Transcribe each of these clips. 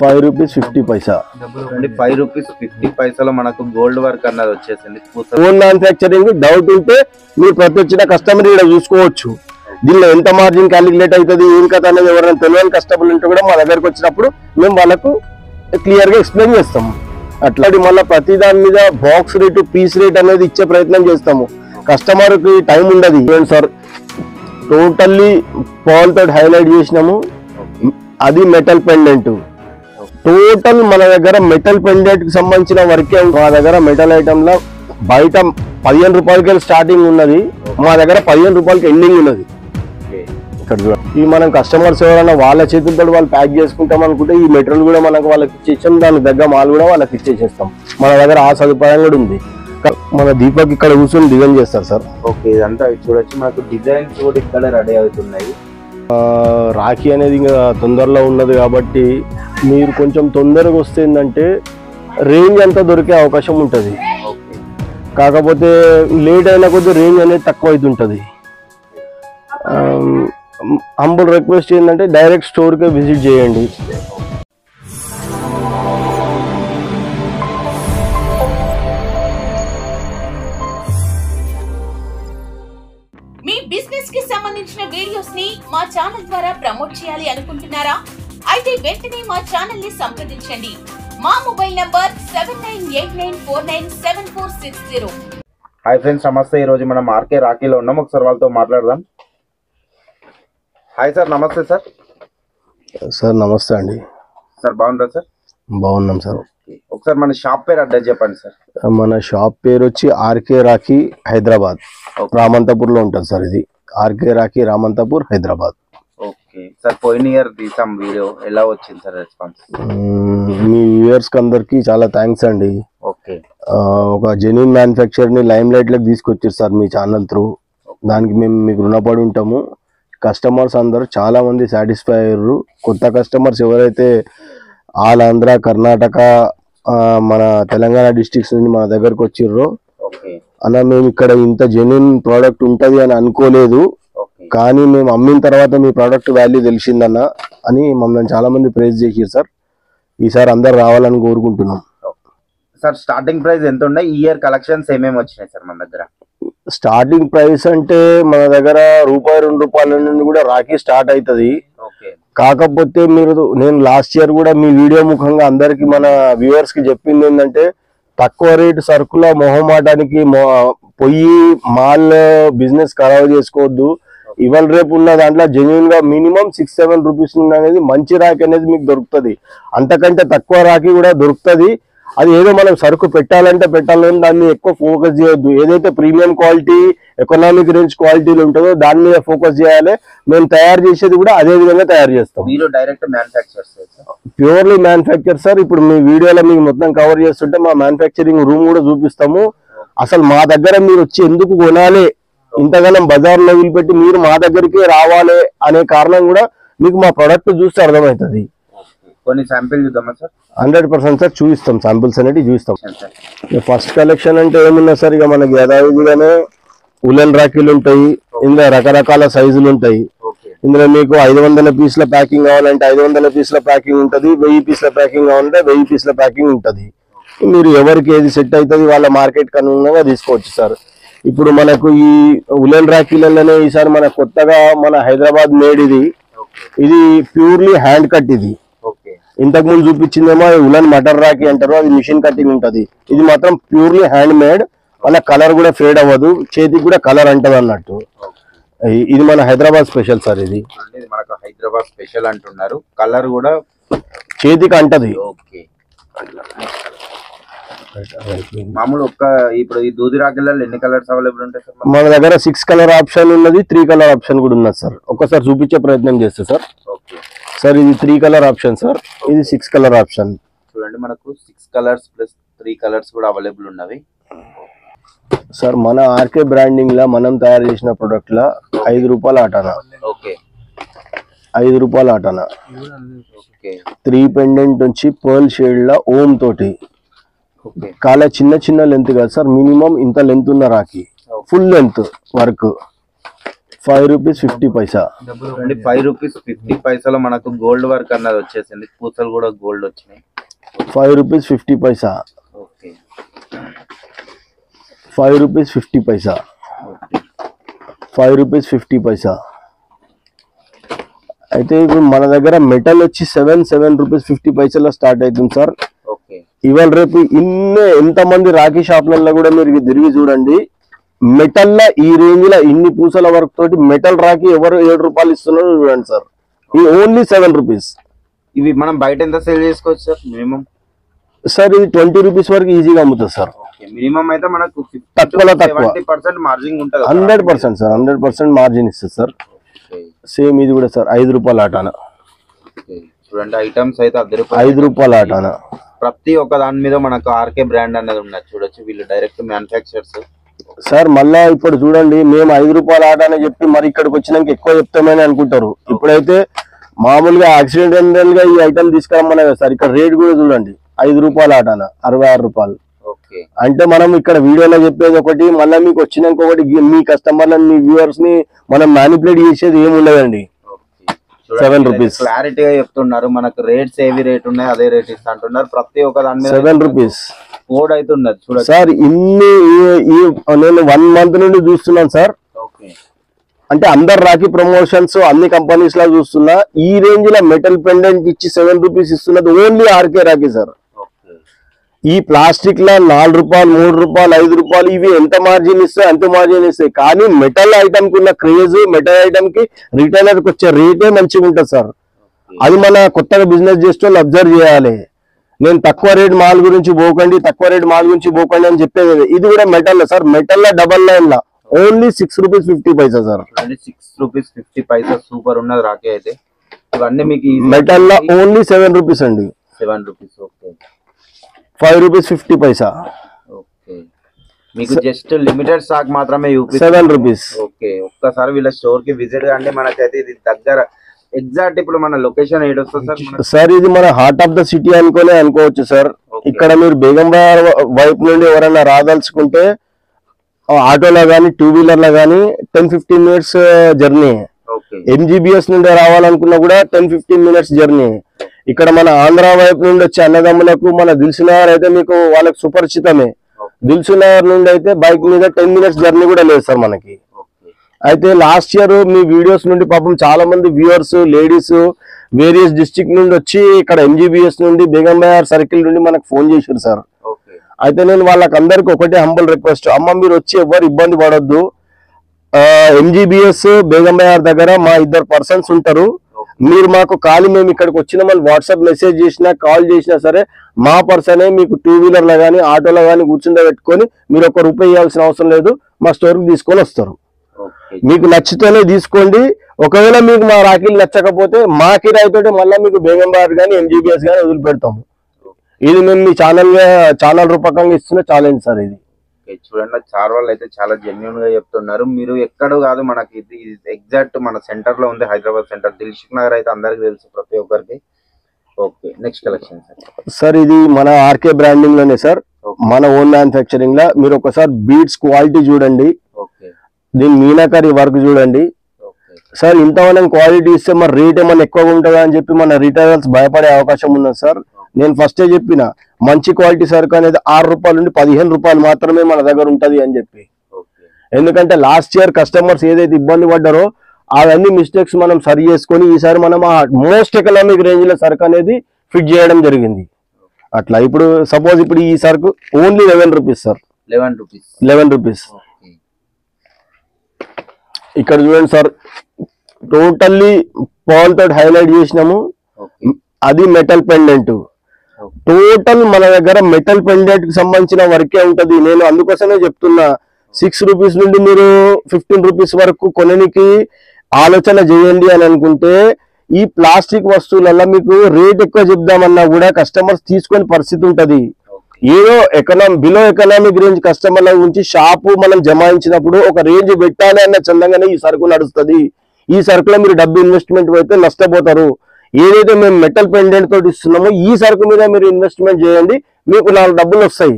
5 rupees 50 పైసా. 5 rupees 50 పైసలో మనకు gold work అన్నది వచ్చేసింది. ఓన్ మ్యానుఫ్యాక్చరింగ్ డౌట్ ఉంటే మీరు ప్రతి వచ్చిన కస్టమర్ ఇక్కడ చూసుకోవచ్చు. దీనిలో ఎంత మార్జిన్ క్యాలిక్యులేట్ అవుతుంది ఏం కథ అనేది ఎవరైనా తెలియని కస్టమర్ ఉంటే కూడా మా దగ్గరకు వచ్చినప్పుడు మేము వాళ్ళకు క్లియర్ గా ఎక్స్ప్లెయిన్ చేస్తాము. అట్లాంటి మళ్ళీ ప్రతి దాని మీద బాక్స్ రేటు పీస్ రేట్ అనేది ఇచ్చే ప్రయత్నం చేస్తాము. కస్టమర్ కి టైం ఉండదు. సార్ టోటల్లీ పాల్ తోటి హైలైట్ చేసినాము. అది మెటల్ పెండెంట్. టోటల్ మన దగ్గర మెటల్ పెండెంట్ కి సంబంధించిన వర్కే. మా దగ్గర మెటల్ ఐటమ్ లో బయట 15 రూపాయలకి స్టార్టింగ్ ఉన్నది, మా దగ్గర 15 రూపాయలకి ఎండింగ్ ఉన్నది. ఇక్కడ ఈ మనం కస్టమర్స్ ఎవరైనా వాళ్ళ చేతులతో వాళ్ళు ప్యాక్ చేసుకుంటాం అనుకుంటే ఈ మెటీరియల్ కూడా మనకు వాళ్ళకి ఇచ్చేసాం. దానికి దగ్గర మాల్ కూడా వాళ్ళకి ఇచ్చేసేస్తాం. మన దగ్గర ఆ సదుపాయం కూడా ఉంది. మన దీపక్ ఇక్కడ కూర్చొని డిజైన్ చేస్తారు సార్. ఓకే, ఇదంతా చూడొచ్చు. మనకు డిజైన్స్ కూడా ఇక్కడ రెడీ అవుతున్నాయి. రాఖీ అనేది ఇంకా తొందరలో ఉన్నది కాబట్టి మీరు కొంచెం తొందరగా వస్తే ఏంటంటే రేంజ్ అంతా దొరికే అవకాశం ఉంటుంది. కాకపోతే లేట్ అయినా కొద్ది రేంజ్ అనేది తక్కువ అవుతుంటుంది. హంబుల్ రిక్వెస్ట్ ఏంటంటే డైరెక్ట్ స్టోర్కే విజిట్ చేయండి. మీ బిజినెస్ కి సంబంధించిన వీడియోస్ ని మా ఛానల్ ద్వారా ప్రమోట్ చేయాలి అనుకుంటున్నారా? అయితే వెంటనే మా ఛానల్ ని సంప్రదించండి. మా మొబైల్ నంబర్ 7989497460. హాయ్ ఫ్రెండ్స్, నమస్తే. ఈ రోజు మనం ఆర్కే రాఖీలో ఉన్నాం. ఒకసారి వాళ్ళతో మాట్లాడదాం. హాయ్ సార్, నమస్తే సార్. సార్ నమస్తే అండి. సార్ బాగున్నారా సార్? బాగున్నాం సార్. ఒకసారి మన షాప్ పేరు అడ్రస్ చెప్పండి సార్. మన షాప్ పేరు వచ్చి ఆర్కే రాఖీ హైదరాబాద్, రామంతపూర్ లో ఉంటుంది సార్. ఇది RK Rakhi Ramanthapur Hyderabad. Okay sir, పోయిన ఇయర్ తీసాం వీడియో, ఎలా వచ్చింది సార్ రెస్పాన్స్? మీ వ్యూయర్స్ కి అందరికి చాలా థ్యాంక్స్ అండి. ఓకే, ఒక జెన్యూన్ మ్యానుఫ్యాక్చర్ ని లైమ్ లైట్ లోకి తీసుకొచ్చారు సార్ మీ ఛానల్ త్రూ. దానికి మేము మీకు రుణపడి ఉంటాము. కస్టమర్స్ అందరూ చాలా మంది సాటిస్ఫై అయ్యారు. కొత్త కస్టమర్స్ ఎవరైతే ఆల్ ఆంధ్ర, కర్ణాటక, మన తెలంగాణ డిస్ట్రిక్ట్స్ నుండి మన దగ్గరకు వచ్చిర్రో అన్న, మేము ఇక్కడ ఇంత జెన్యూన్ ప్రోడక్ట్ ఉంటది అని అనుకోలేదు, కానీ మేము అమ్మిన తర్వాత మీ ప్రోడక్ట్ వాల్యూ తెలిసిందన్న అని మమ్మల్ని చాలా మంది ప్రైజ్ చేసారు సార్. ఈసారి అందరు రావాలని కోరుకుంటున్నాం సార్. స్టార్టింగ్ ప్రైస్ ఎంత ఉన్నాయి? ఈ ఇయర్ కలెక్షన్స్ ఏమేమి వచ్చినాయి సార్ మన దగ్గర? స్టార్టింగ్ ప్రైస్ అంటే మన దగ్గర ₹1-2 నుండి కూడా రాఖీ స్టార్ట్ అవుతుంది. కాకపోతే నేను లాస్ట్ ఇయర్ కూడా మీ వీడియో ముఖంగా అందరికి మన వ్యూవర్స్ కి చెప్పింది ఏంటంటే, తక్కువ రేటు సరుకుల మొహమాటానికి పొయ్యి మాల్ బిజినెస్ ఖరాబ్ చేసుకోవద్దు. ఇవాళ రేపు ఉన్న దాంట్లో జెన్యున్ గా మినిమం 6-7 రూపీస్ అనేది మంచి రాఖీ అనేది మీకు దొరుకుతుంది. అంతకంటే తక్కువ రాఖీ కూడా దొరుకుతుంది. అది ఏదో మనం సరుకు పెట్టాలంటే పెట్టాలని దాన్ని ఎక్కువ ఫోకస్ చేయొద్దు. ఏదైతే ప్రీమియం క్వాలిటీ, ఎకనామిక్ రేంజ్ క్వాలిటీలు ఉంటుందో దాని మీద ఫోకస్ చేయాలి. మేము తయారు చేసేది కూడా అదే విధంగా తయారు చేస్తాం. Purely manufacture sir. ఇప్పుడు మీ వీడియోలో మీకు మొత్తం కవర్ చేస్తుంటే మా మ్యానుఫ్యాక్చరింగ్ రూమ్ కూడా చూపిస్తాము. అసలు మా దగ్గర మీరు వచ్చి ఎందుకు కొనాలి, ఇంతగానం బజార్లో వదిలిపెట్టి మీరు మా దగ్గరికి రావాలి అనే కారణం కూడా మీకు మా ప్రొడక్ట్ చూస్తే అర్థమవుతుంది. కొన్ని శాంపిల్ చూద్దామా సార్? 100% సార్ చూపిస్తాం. శాంపిల్స్ అనేవి చూపిస్తాం. ఫస్ట్ కలెక్షన్ అంటే ఏమున్నా సార్, ఇక మనకి యథావిధిగానే ఉలెన్ రాఖీలు ఉంటాయి. ఇందులో రకరకాల సైజులు ఉంటాయి. ఇందులో మీకు 500 పీసుల ప్యాకింగ్ కావాలంటే 500 పీసుల ప్యాకింగ్ ఉంటుంది. 1000 పీసుల ప్యాకింగ్ కావాలంటే 1000 పీసుల ప్యాకింగ్ ఉంటుంది. మీరు ఎవరికి ఏది సెట్ అవుతుంది వాళ్ళ మార్కెట్ అనుగుణంగా తీసుకోవచ్చు సార్. ఇప్పుడు మనకు ఈ ఉలెన్ రాఖీలలోనే ఈసారి మన కొత్తగా మన హైదరాబాద్ మేడ్ ఇది ప్యూర్లీ హ్యాండ్ కట్. ఇది ఇంతకు ముందు చూపించిందేమో ఉలెన్ మటర్ రాఖీ అంటారు, అది మిషన్ కటింగ్ ఉంటది. ఇది మాత్రం ప్యూర్లీ హ్యాండ్ మేడ్. వాళ్ళ కలర్ కూడా ఫేడ్ అవ్వదు, చేతికి కూడా కలర్ అంటది అన్నట్టు. ఇది మన హైదరాబాద్ స్పెషల్ సార్. ఇది మనకు హైదరాబాద్ స్పెషల్ అంటున్నారు. కలర్ కూడా చేతికి అంటది. మామూలు ఇప్పుడు ఈ దూది రాఖీలలో ఎన్ని కలర్స్ అవైలబుల్ ఉంటాయి సార్? మన దగ్గర 6 కలర్ ఆప్షన్ ఉన్నది, 3 కలర్ ఆప్షన్ కూడా ఉన్నది సార్. ఒక్కసారి చూపించే ప్రయత్నం చేస్తే సార్. సార్ ఇది 3 కలర్ ఆప్షన్ సార్, ఇది 6 కలర్ ఆప్షన్. చూడండి, మనకు 6 కలర్స్ ప్లస్ 3 కలర్స్ కూడా అవైలబుల్ ఉన్నవి సార్. మన ఆర్కే బ్రాండింగ్ లా మనం తయారు చేసిన ప్రొడక్ట్ లా ₹5 ఆటానా. ₹5 ఆటానా. 3 పెండెంట్ నుంచి పర్ల్ షేడ్ లా ఓం తోటి. చాలా చిన్న చిన్న లెంత్ కాదు సార్, మినిమం ఇంత లెంత్ ఉన్న Rakhi. Full length work, 5 rupees 50 పైసా. చూడండి 5 రూపీస్ 50 పైసలో మనకు గోల్డ్ వర్క్ అన్నది వచ్చేసింది. పూసలు కూడా గోల్డ్ వచ్చినాయి. 5 రూపీస్ 50 పైసా. ఓకే 5 రూపీస్ 50 పైసా. 5 రూపీస్ 50 పైసా. అయితే ఇప్పుడు మన దగ్గర మెటల్ వచ్చి 7 రూపీస్ 50 పైసలో స్టార్ట్ అవుతుంది సార్. ఓకే ఇవాళ రేపు ఎంతమంది రాఖీ షాప్లలో కూడా మీరు తిరిగి చూడండి, మెటల్ లా ఈ రేంజ్ లో ఇన్ని పూసల వర్క్ తోటి మెటల్ రాఖీ ఎవరు 7 రూపాయలు ఇస్తున్నారో చూడండి సార్. ఇది ఓన్లీ 7 రూపీస్. ఇవి మనం బయట ఎంత సేల్ చేసుకోవచ్చు సార్ మినిమం? సార్ ఇది 20 రూపీస్ వరకు ఈజీగా అమ్ముతుంది సార్. మినిమం అయితే మనకు తక్కువ 70% మార్జిన్ ఉంటుంది. 100% సార్, 100% మార్జిన్ ఇస్తుంది సార్. సేమ్ ఇది కూడా సార్ 5 రూపాయల ఆటాన. చూడండి ఐటమ్స్ అయితే 5 రూపాయల ఆటాన. ప్రతి ఒక్క దాని మీద మనకు ఆర్కే బ్రాండ్ అనేది ఉన్నది చూడొచ్చు. వీళ్ళు డైరెక్ట్ మ్యానుఫ్యాక్చర్స్ సార్. మళ్ళా ఇప్పుడు చూడండి, మేము 5 రూపాయల ఆట అని చెప్పి మరి ఇక్కడికి వచ్చినాక ఎక్కువ చెప్తామని అనుకుంటారు. ఇప్పుడైతే మామూలుగా యాక్సిడెంటల్ గా ఈ ఐటమ్ తీసుకురమ్మనే సార్. ఇక్కడ రేట్ కూడా చూడండి 5 రూపాయల ఆటన 66 రూపాయలు. అంటే మనం ఇక్కడ వీడియోలో చెప్పేది ఒకటి, మళ్ళీ మీకు వచ్చినాక ఒకటి. మీ కస్టమర్లను మీ వ్యూవర్స్ ని మనం మ్యానిపులేట్ చేసేది ఏమి ఉండదండి. 7 రూపీస్ క్లారిటీగా చెప్తున్నారు. మనకు రేట్స్ ఏవి రేట్ ఉన్నాయి అదే రేట్ ఇస్తా అంటున్నారు. ప్రతి ఒక్క దాని మీద 7 రూపీస్ కోడ్ అయితే ఉన్నది చూడండి సార్. నేను 1 మంత్ నుండి చూస్తున్నాను సార్. అంటే అందరు రాఖీ ప్రమోషన్స్ అన్ని కంపెనీస్ లా చూస్తున్నా. ఈ రేంజ్ లో మెటల్ పెండెంట్ ఇచ్చి 7 రూపీస్ ఇస్తున్నది ఓన్లీ ఆర్కే రాఖీ సార్. ఈ ప్లాస్టిక్ లా 4 రూపాయలు 3 రూపాయలు 5 రూపాయలు ఇవి ఎంత మార్జిన్ ఇస్తాయి అంత మార్జిన్ ఇస్తాయి. కానీ మెటల్ ఐటమ్ కి ఉన్న క్రేజ్, మెటల్ ఐటమ్ కి రిటైలర్ కి వచ్చే రేటే మంచిగా ఉంటుంది సార్. అది మన కొత్తగా బిజినెస్ చేసే వాళ్ళు అబ్జర్వ్ చేయాలి. నేను తక్కువ రేట్ మాల్ గురించి పోకండి, తక్కువ రేట్ మాల్ గురించి పోకండి అని చెప్పేది. ఇది కూడా మెటల్ సార్. మెటల్ లా 99 లా ఓన్లీ 6 రూపీస్ 50 పైసా సార్. 6 రూపీస్ 50 పైసా సూపర్ ఉన్నది రాఖీ అయితే. ఇవన్నీ మీకు మెటల్ లా ఓన్లీ 7 రూపీస్ అండి. 7 రూపీస్. ఓకే 5 రూపీస్ 50 పైసా. ఓకే మీకు జస్ట్ లిమిటెడ్ స్టాక్ మాత్రమే 7 రూపీస్. ఓకే ఒక్కసారి వీళ్ళ స్టోర్ కి విజిట్ కండి. మనకైతే ఇది దగ్గర ఎగ్జాక్ట్ ఇప్పుడు మన లొకేషన్ ఏడు వస్తుంది సార్? సార్ ఇది మన హార్ట్ ఆఫ్ ద సిటీ అనుకోవచ్చు సార్. ఇక్కడ మీరు బేగం బజార్ వైపు నుండి ఎవరైనా రాదలుచుకుంటే ఆటోలో గానీ 2 వీలర్ లో గానీ 10-15 మినిట్స్ జర్నీ. MGBS నుండి రావాలనుకున్నా కూడా 10-15 మినిట్స్ జర్నీ. ఇక్కడ మన ఆంధ్ర వైపు నుండి వచ్చే అన్నదమ్ములకు మన దిల్సునగర్ అయితే మీకు వాళ్ళకి సుపరిచితమే. దిల్సునగర్ నుండి అయితే బైక్ మీద 10 మినిట్స్ జర్నీ కూడా లేదు సార్ మనకి. అయితే లాస్ట్ ఇయర్ మీ వీడియోస్ నుండి పాపం చాలా మంది వ్యూవర్స్ లేడీస్ వేరియస్ డిస్ట్రిక్ట్ నుండి వచ్చి ఇక్కడ MGBS నుండి బేగం బజార్ సర్కిల్ నుండి మనకు ఫోన్ చేశారు సార్. అయితే నేను వాళ్ళకందరికి ఒకటే హంబల్ రిక్వెస్ట్, అమ్మ మీరు వచ్చి ఎవరు ఇబ్బంది పడొద్దు. MGBS బేగం బజార్ దగ్గర మా 2 పర్సన్స్ ఉంటారు. మీరు మాకు ఖాళీ మేము ఇక్కడికి వచ్చినామని వాట్సాప్ మెసేజ్ చేసినా కాల్ చేసినా సరే మా పర్సనే మీకు 2 వీలర్ లో గానీ ఆటోలో గానీ కూర్చుండబెట్టుకొని మీరు ₹1 ఇవ్వాల్సిన అవసరం లేదు. మా స్టోర్ కి తీసుకొని వస్తారు. మీకు నచ్చితేనే తీసుకోండి. ఒకవేళ మీకు మా రాఖీలు నచ్చకపోతే మా కిరాయితోటి మళ్ళీ మీకు బేగం బజార్ గానీ MGBS గానీ వదిలిపెడతాము. ఇది మేము మీ ఛానల్ రూపకంగా ఇస్తున్న ఛాలెంజ్ సార్. ఇది చూడండి చార్ వాళ్ళు అయితే చాలా జెన్యున్ గా చెప్తున్నారు. మీరు ఎక్కడ కాదు, మనకి ఇది ఎగ్జాక్ట్ మన సెంటర్ లో ఉంది, హైదరాబాద్ సెంటర్. దిల్సుఖ్ నగర్ అయితే అందరికి తెలుసు ప్రతి ఒక్కరికి. Okay next collection sir. ఇది మన ఆర్కే బ్రాండింగ్ లోనే సార్, మన ఓన్ మ్యానుఫ్యాక్చరింగ్ లా. మీరు ఒకసారి బీడ్స్ క్వాలిటీ చూడండి, దీని మీనాకరి వర్క్ చూడండి సార్. ఇంతవరకు క్వాలిటీ ఇస్తే మరి రేట్ ఏమన్నా ఎక్కువగా ఉంటుందా అని చెప్పి మన రిటైలర్స్ భయపడే అవకాశం ఉన్నది సార్. నేను ఫస్టే చెప్పిన మంచి క్వాలిటీ సరుకు అనేది 6 రూపాయల నుండి 15 రూపాయలు మాత్రమే మన దగ్గర ఉంటది అని చెప్పి. ఎందుకంటే లాస్ట్ ఇయర్ కస్టమర్స్ ఏదైతే ఇబ్బంది పడ్డారో అవన్నీ మిస్టేక్స్ మనం సరి చేసుకొని ఈసారి మనం మోస్ట్ ఎకనామిక్ రేంజ్ లో సరుకు అనేది ఫిట్ చేయడం జరిగింది. అట్లా ఇప్పుడు సపోజ్ ఇప్పుడు ఈ సరుకు ఓన్లీ 11 రూపీస్ సార్. 11 రూపీస్. ఇక్కడ చూడండి సార్, టోటల్లీ పర్ల్ తోటి హైలైట్ చేసినాము. అది మెటల్ పెండెంట్. టోటల్ మన దగ్గర మెటల్ పెండెంట్ కి సంబంధించిన వర్కే ఉంటది. నేను అందుకోసమే చెప్తున్నా 6 రూపీస్ నుండి మీరు 15 రూపీస్ వరకు కొనడానికి ఆలోచన చేయండి అని అనుకుంటే ఈ ప్లాస్టిక్ వస్తువులలో మీకు రేట్ ఎక్కువ చెప్దామన్నా కూడా కస్టమర్స్ తీసుకునే పరిస్థితి ఉంటది. ఏదో బిలో ఎకనామిక్ రేంజ్ కస్టమర్ల గురించి షాపు మనం జమాయించినప్పుడు ఒక రేంజ్ పెట్టాలి అన్న చందంగానే ఈ సరుకు నడుస్తుంది. ఈ సరుకులో మీరు డబ్బు ఇన్వెస్ట్మెంట్ అయితే నష్టపోతారు. ఏదైతే మేము మెటల్ పెండెంట్ తోటి ఇస్తున్నామో ఈ సరుకు మీద మీరు ఇన్వెస్ట్మెంట్ చేయండి, మీకు 4 డబ్బులు వస్తాయి.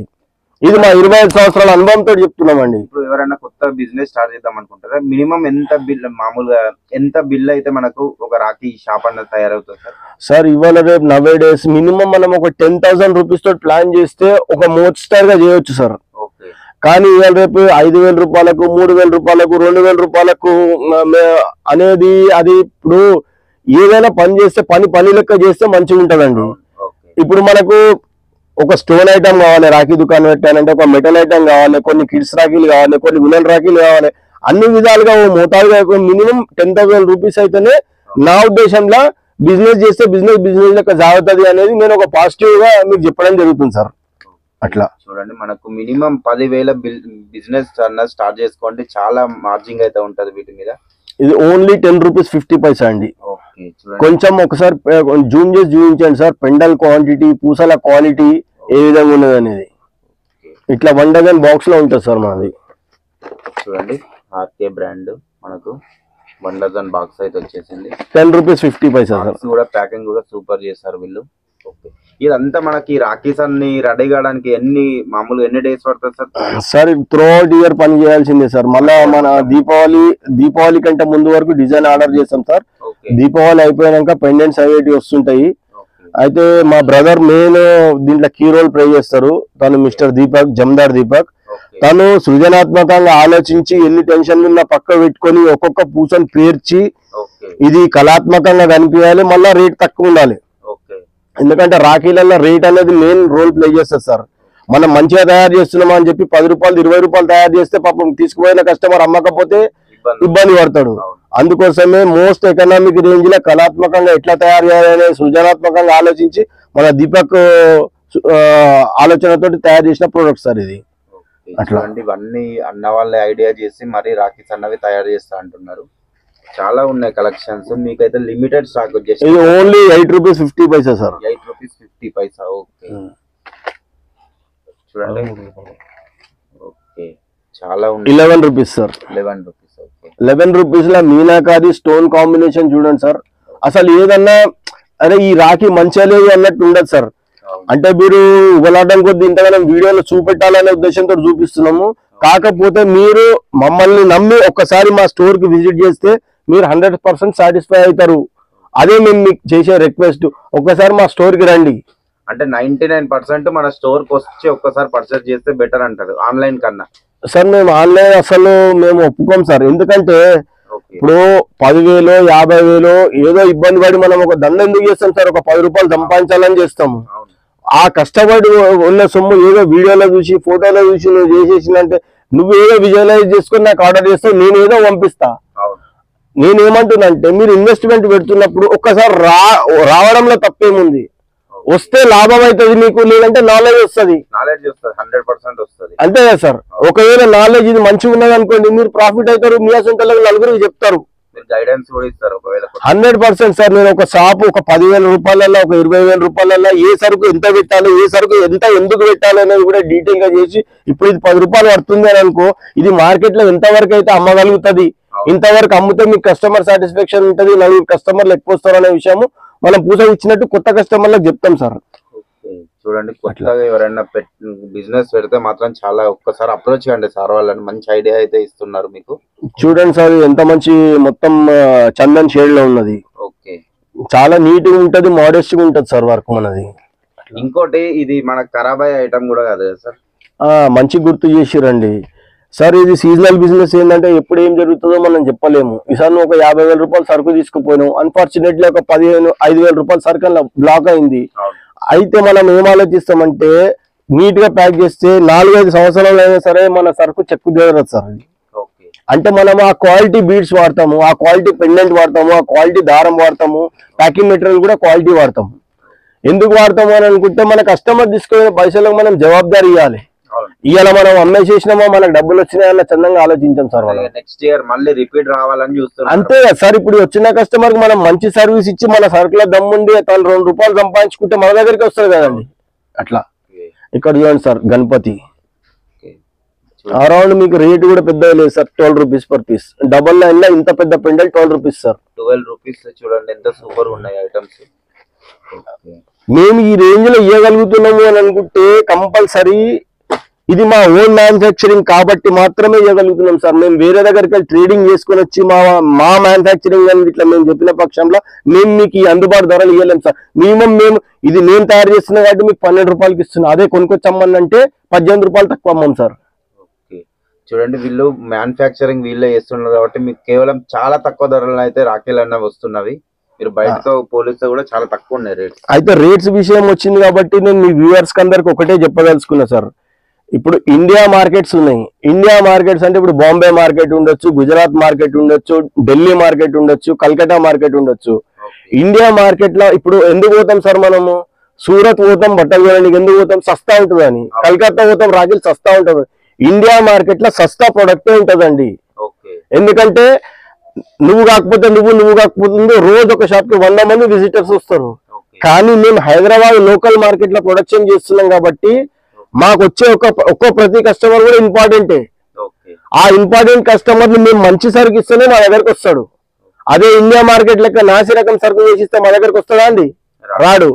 ఇది మా 25 సంవత్సరాల అనుభవంతో చెప్తున్నామండి. ఇప్పుడు ఎవరైనా కొత్త బిజినెస్ స్టార్ట్ చేద్దాం అనుకుంటారా, మినిమం ఎంత బిల్, మామూలుగా ఎంత బిల్ అయితే మనకు ఒక రాఖీ షాప్ అన్నది తయారవుతుంది సార్? సార్ ఇవాళ రేపు నవే డేస్ మినిమం మనం ఒక 10,000 రూపీస్ తోటి ప్లాన్ చేస్తే ఒక మోస్టర్ గా చేయొచ్చు సార్. ఓకే. కానీ ఇవాళ రేపు 5,000 రూపాయలకు, 3,000 రూపాయలకు, 2,000 రూపాయలకు అనేది అది ఇప్పుడు ఏదైనా పని చేస్తే పని లెక్క చేస్తే మంచిగా ఉంటదండి. ఇప్పుడు మనకు ఒక స్టోన్ ఐటమ్ కావాలి, రాఖీ దుకాణం పెట్టాలంటే ఒక మెటల్ ఐటమ్ కావాలి, కొన్ని కిడ్స్ రాఖీలు కావాలి, కొన్ని విలన్ రాఖీలు కావాలి, అన్ని విధాలుగా మోతాదుగా మినిమం 10,000 రూపీస్ అయితేనే నా ఉద్దేశంలో బిజినెస్ చేస్తే బిజినెస్ లెక్క జాగ్రత్తది అనేది నేను ఒక పాజిటివ్ గా మీకు చెప్పడం జరుగుతుంది సార్. అట్లా చూడండి, మనకు మినిమం 10,000 బిజినెస్ అన్నది స్టార్ట్ చేసుకోండి, చాలా మార్జింగ్ అయితే ఉంటది వీటి మీద. ఇది ఓన్లీ 10 రూపీస్ 50 పైసా అండి. కొంచెం ఒకసారి జూమ్ చేసి చూపించండి సార్, పెండల్ క్వాంటిటీ, పూసల క్వాలిటీ ఏ విధంగా ఉన్నది అనేది. ఇట్లా 1 డజన్ బాక్స్ లో ఉంటుంది సార్ మనది. చూడండి, ఆర్కే బ్రాండ్ మనకు 1 డజన్ బాక్స్ అయితే వచ్చేసింది. 10 రూపీస్ 50 పైసా సార్. కూడా ప్యాకింగ్ కూడా సూపర్ చేస్తారు వీళ్ళు. ఓకే, ఇదంతా మనకి రాఖీస్ అన్ని రెడీ కావడానికి మామూలుగా ఎన్ని డేస్ పడుతుంది sir? Sir through out year పని చేయాల్సిందే సార్. మళ్ళా మన దీపావళి కంటే ముందు వరకు డిజైన్ ఆర్డర్ చేస్తాం సార్. దీపావళి అయిపోయాక పెండెంట్స్ అవి వస్తుంటాయి. అయితే మా బ్రదర్ మెయిన్ దీంట్లో కీ రోల్ ప్లే చేస్తారు. తను మిస్టర్ దీపక్, జమదార్ దీపక్. తను సృజనాత్మకంగా ఆలోచించి ఎన్ని టెన్షన్లు ఉన్నా పక్క పెట్టుకొని ఒక్కొక్క పూసను పేర్చి ఇది కళాత్మకంగా కనిపించాలి, మళ్ళా రేట్ తక్కువ ఉండాలి. ఎందుకంటే రాఖీలలో రేట్ అనేది మెయిన్ రోల్ ప్లే చేస్తుంది సార్. మనం మంచిగా తయారు చేస్తున్నాం అని చెప్పి 10 రూపాయలు 20 రూపాయలు తయారు చేస్తే పాపం తీసుకుపోయిన కస్టమర్ అమ్మకపోతే ఇబ్బంది పడతాడు. అందుకోసమే మోస్ట్ ఎకనామిక్ రేంజ్ లో కళాత్మకంగా ఎట్లా తయారు చేయాలనే సృజనాత్మకంగా ఆలోచించి మన దీపక్ ఆలోచనతో తయారు చేసిన ప్రోడక్ట్ సార్ ఇది. అట్లా ఇవన్నీ అన్న వాళ్ళే ఐడియా చేసి మరి రాఖీస్ అన్నవి తయారు చేస్తా అంటున్నారు. చాలా ఉన్నాయి కలెక్షన్స్. మీకైతే లిమిటెడ్ స్టాక్ వచ్చేసి ఓన్లీ 8 రూపీస్ 50 పైసా సార్. 8 రూపీస్ 50 పైసా. ఓకే, చూడండి. ఓకే, చాలా ఉన్నాయి. 11 rupees sir. 11 rupees. Okay, 11 rupees లో మీనాకారి స్టోన్ కాంబినేషన్ చూడండి సార్. అసలు ఏదన్నా అరే ఈ రాఖీ మంచిగా లేదు అన్నట్టు ఉండదు సార్. అంటే మీరు ఉగలాటం కొద్ది ఇంతగానో వీడియోలో చూపెట్టాలనే ఉద్దేశంతో చూపిస్తున్నాము. కాకపోతే మీరు మమ్మల్ని నమ్మి ఒక్కసారి మా స్టోర్ కి విజిట్ చేస్తే మీరు 100% సాటిస్ఫై అవుతారు. అదే మేము మీకు చేసే రిక్వెస్ట్, ఒక్కసారి మా స్టోర్ కి రండి. అంటే 99% మన స్టోర్ కి వచ్చి ఒక్కసారి పర్చేస్ చేస్తే బెటర్ అంటారు ఆన్లైన్ కన్నా. సార్ మేము ఆన్లైన్ అసలు మేము ఒప్పుకోం సార్. ఎందుకంటే ఇప్పుడు 10,000 50,000 ఏదో ఇబ్బంది పడి మనం ఒక దండ ఎందుకు చేస్తాం సార్? ఒక 10 రూపాయలు సంపాదించాలని చేస్తాము. ఆ కష్టపడి ఉన్న సొమ్ము ఏదో వీడియోలో చూసి ఫోటోలో చూసి నువ్వు చేసేసినంటే నువ్వు ఏదో విజువలైజ్ చేసుకుని నాకు ఆర్డర్ చేస్తావు, నేను ఏదో పంపిస్తా. నేనేమంటున్నానంటే మీరు ఇన్వెస్ట్మెంట్ పెడుతున్నప్పుడు ఒక్కసారి రావడంలో తప్పేముంది, వస్తే లాభం అవుతుంది మీకు, లేదంటే నాలెడ్జ్ వస్తుంది. 100% వస్తుంది అంతే కదా సార్. ఒకవేళ నాలెడ్జ్ ఇది మంచిగా ఉన్నది అనుకోండి, మీరు ప్రాఫిట్ అవుతారు, మీ అసలు నలుగురికి చెప్తారు, గైడెన్స్ కూడా ఇస్తారు. 100% సార్. నేను ఒక షాపు ఒక 10,000 రూపాయలలో, ఒక 20,000 రూపాయలలో ఏ సరుకు ఎంత పెట్టాలి, ఏ సరుకు ఎందుకు పెట్టాలి అనేది కూడా డీటెయిల్ గా చేసి, ఇప్పుడు ఇది 10 రూపాయలు పడుతుంది అని అనుకో, ఇది మార్కెట్ లో ఎంతవరకు అయితే అమ్మగలుగుతుంది, ఇంతవరకు అమ్మితే మీకు కస్టమర్ సాటిస్ఫాక్షన్ ఉంటుంది, నలుగురు కస్టమర్లు ఎక్కువ వస్తారు అనే విషయము మనం పూస ఇచ్చినట్టు కొత్త కస్టమర్లకు చెప్తాం సార్. చూడండి, కొత్తగా ఎవరైనా బిజినెస్ పెడితే మాత్రం చాలా ఒక్కసారి అప్రోచ్ కండి సార్ వాళ్ళని. మంచి ఐడియా అయితే ఇస్తున్నారు మీకు. చూడండి సార్ ఎంత మంచి మొత్తం చందన్ షేడ్ లో ఉన్నది. ఓకే, చాలా నీట్ గా ఉంటది, మోడెస్ట్ గా ఉంటది సార్ వర్క్ మనది. ఇంకోటి ఇది మనకు ఖరాబ్ అయ్యే ఐటమ్ కూడా కాదు కదా సార్? మంచి గుర్తు చేసిరండి సార్. ఇది సీజనల్ బిజినెస్ ఏంటంటే ఎప్పుడు ఏం జరుగుతుందో మనం చెప్పలేము. ఈసారి నువ్వు ఒక 50,000 రూపాయలు సరుకు తీసుకుపోయినావు, అన్ఫార్చునేట్లీ ఒక 5,000 రూపాయల సరుకు బ్లాక్ అయింది. అయితే మనం ఏం ఆలోచిస్తామంటే నీట్ గా ప్యాక్ చేస్తే 4-5 సంవత్సరాలు అయినా సరే మన సరుకు చెక్కు దిగదు సార్. అంటే మనం ఆ క్వాలిటీ బీడ్స్ వాడతాము, ఆ క్వాలిటీ పెండెంట్ వాడతాము, ఆ క్వాలిటీ దారం వాడతాము, ప్యాకింగ్ మెటీరియల్ కూడా క్వాలిటీ వాడతాము. ఎందుకు వాడతాము అని అనుకుంటే మన కస్టమర్ తీసుకునే పైసలకు మనం జవాబుదారీ ఇవ్వాలి. ఇవాళ మనం అమ్మేసేసినామో మనకు డబ్బులు వచ్చినాయన్న చందంగా ఆలోచించాం సార్. నెక్స్ట్ ఇయర్ మళ్ళీ రిపీట్ రావాలని చూస్తున్నాం. అంతే కదా సార్. ఇప్పుడు వచ్చిన కస్టమర్ కి మనం మంచి సర్వీస్ ఇచ్చి మన సరుకుల దమ్ముండి తను 2 రూపాయలు సంపాదించుకుంటే మన దగ్గరికి వస్తుంది కదండి. అట్లా ఇక్కడ చూడండి సార్, గణపతి అరౌండ్ మీకు రేట్ కూడా పెద్దగా లేదు sir. 12 rupees per piece. Double line లో ఇంత పెద్ద పెండల్ 12 రూపీస్ సార్. 12 రూపీస్. చూడండి ఎంత సూపర్ ఉన్నాయి ఐటమ్స్. మేము ఈ రేంజ్ లో ఇవ్వగలుగుతున్నాము అని అనుకుంటే కంపల్సరీ ఇది మా ఓన్ మ్యానుఫ్యాక్చరింగ్ కాబట్టి మాత్రమే ఇవ్వగలుగుతున్నాం సార్. మేము వేరే దగ్గరికి వెళ్ళి ట్రేడింగ్ చేసుకొని వచ్చి మా మ్యానుఫ్యాక్చరింగ్ అని ఇట్లా మేము చెప్పిన పక్షంలో మేము మీకు ఈ అందుబాటు ధరలు ఇవ్వలేము సార్. మినిమం ఇది నేను తయారు చేస్తున్నా కాబట్టి మీకు 12 రూపాయలకి ఇస్తున్నా. అదే కొనుక్కొచ్చమ్మని అంటే 18 రూపాయలు తక్కువ అమ్మం సార్. ఓకే, చూడండి వీళ్ళు మ్యానుఫ్యాక్చరింగ్ వీళ్ళే చేస్తున్నారు కాబట్టి మీకు కేవలం చాలా తక్కువ ధరలు అయితే రాఖీలు అన్నవి వస్తున్నవి. మీరు బయటతో పోలిస్తే కూడా చాలా తక్కువ ఉన్నాయి రేట్స్. అయితే రేట్స్ విషయం వచ్చింది కాబట్టి నేను మీ వ్యూవర్స్ కి అందరికి ఒకటే చెప్పదలుచుకున్నా సార్. ఇప్పుడు ఇండియా మార్కెట్స్ ఉన్నాయి. ఇండియా మార్కెట్స్ అంటే ఇప్పుడు బాంబే మార్కెట్ ఉండొచ్చు, గుజరాత్ మార్కెట్ ఉండొచ్చు, ఢిల్లీ మార్కెట్ ఉండొచ్చు, కల్కటా మార్కెట్ ఉండొచ్చు. ఇండియా మార్కెట్ లో ఇప్పుడు ఎందుకు పోతాం సార్ మనము? సూరత్ పోతాం బట్టలు కొనడానికి, ఎందుకు పోతాం? సస్తా ఉంటుందని. కల్కత్తా పోతాం రాఖీలు సస్తా ఉంటుంది. ఇండియా మార్కెట్ లో సస్తా ప్రొడక్టే ఉంటదండి. ఎందుకంటే నువ్వు కాకపోతే రోజు ఒక షాప్ కి 100 మంది విజిటర్స్ వస్తారు. కానీ మేము హైదరాబాద్ లోకల్ మార్కెట్ లో ప్రొడక్షన్ చేస్తున్నాం కాబట్టి మాకు వచ్చే ఒక్క ప్రతి కస్టమర్ కూడా ఇంపార్టెంటే. ఆ ఇంపార్టెంట్ కస్టమర్ ని మేము మంచి సరుకు ఇస్తేనే మా దగ్గరకు వస్తాడు. అదే ఇండియా మార్కెట్ లెక్క నాసి రకం సరుకు చేసిస్తే మా దగ్గరకు వస్తాడా అండి? రాడు.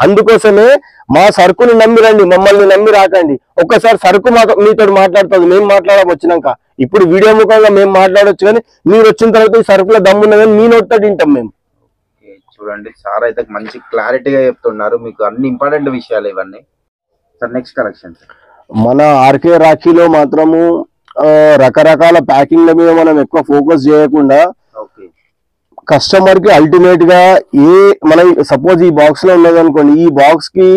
అందుకోసమే మా సరుకుని నమ్మి రండి, మమ్మల్ని నమ్మి రాకండి. ఒక్కసారి సరుకు మీతో మాట్లాడుతుంది, మేము మాట్లాడవచ్చినాక. ఇప్పుడు వీడియో ముఖంగా మేము మాట్లాడొచ్చు, కానీ మీరు వచ్చిన తర్వాత ఈ సరుకుల దమ్మున్నదని మీ నోటితో తింటాం మేము. చూడండి సార్ అయితే మంచి క్లారిటీగా చెప్తున్నారు, మీకు అన్ని ఇంపార్టెంట్ విషయాలు ఇవన్నీ. సార్ నెక్స్ట్ కలెక్షన్ మన ఆర్కే రాఖీలో మాత్రము రకరకాల ప్యాకింగ్ల మీద మనం ఎక్కువ ఫోకస్ చేయకుండా కస్టమర్ కి అల్టిమేట్ గా మనం సపోజ్ ఈ బాక్స్ లో ఉన్నది అనుకోండి, ఈ బాక్స్ కి